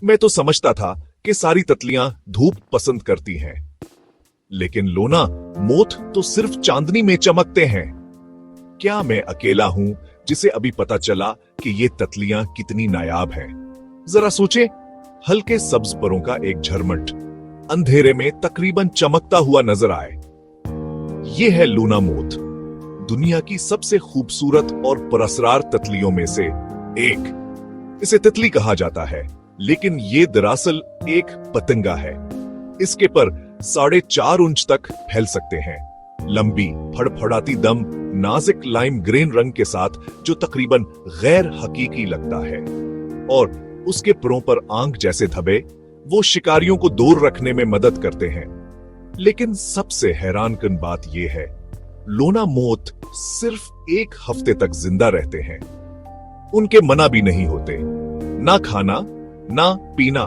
मैं तो समझता था कि सारी तितलियां धूप पसंद करती हैं, लेकिन लोना मोथ तो सिर्फ चांदनी में चमकते हैं। क्या मैं अकेला हूं जिसे अभी पता चला कि ये तितलियां कितनी नायाब हैं? जरा सोचें, हल्के सब्ज परों का एक झरमट अंधेरे में तकरीबन चमकता हुआ नजर आए। ये है लूना मोथ, दुनिया की सबसे खूबसूरत और पुरस्कार तितलियों में से एक। इसे तितली कहा जाता है, लेकिन ये दरअसल एक पतंगा है। इसके पर 4.5 इंच तक फैल सकते हैं। लंबी फड़फड़ाती दम नाजुक लाइम ग्रीन रंग के साथ, जो तकरीबन गैर हकीकी लगता है, और उसके परों पर आंख जैसे धब्बे वो शिकारियों को दूर रखने में मदद करते हैं। लेकिन सबसे हैरानकुन बात यह है, लोना मोथ सिर्फ 1 हफ्ते तक जिंदा रहते हैं। उनके मना भी नहीं होते, ना खाना ना पीना,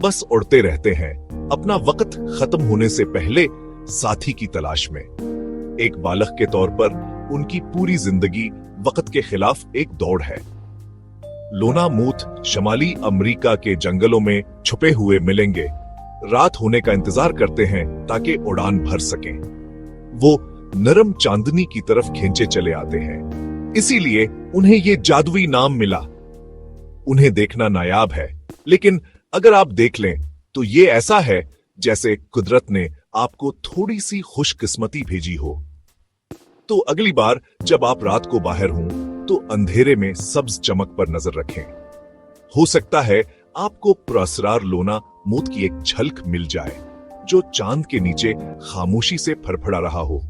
बस उड़ते रहते हैं, अपना वक्त खत्म होने से पहले साथी की तलाश में। एक बालक के तौर पर उनकी पूरी जिंदगी वक्त के खिलाफ एक दौड़ है। लोना मोथ शमाली अमेरिका के जंगलों में छुपे हुए मिलेंगे, रात होने का इंतजार करते हैं ताकि उड़ान भर सकें। वो नरम चांदनी की तरफ खींचे चले आते हैं, इसीलिए उन्हें ये जादुई नाम मिला। उन्हें देखना नायाब है, लेकिन अगर आप देख लें तो ये ऐसा है जैसे कुदरत ने आपको थोड़ी सी खुशकिस्मती भेजी हो। तो अगली बार जब आप रात को बाहर हों तो अंधेरे में सब्ज चमक पर नजर रखें। हो सकता है आपको पुरस्कार लोना मोथ की एक झलक मिल जाए, जो चांद के नीचे खामोशी से फड़फड़ा रहा हो।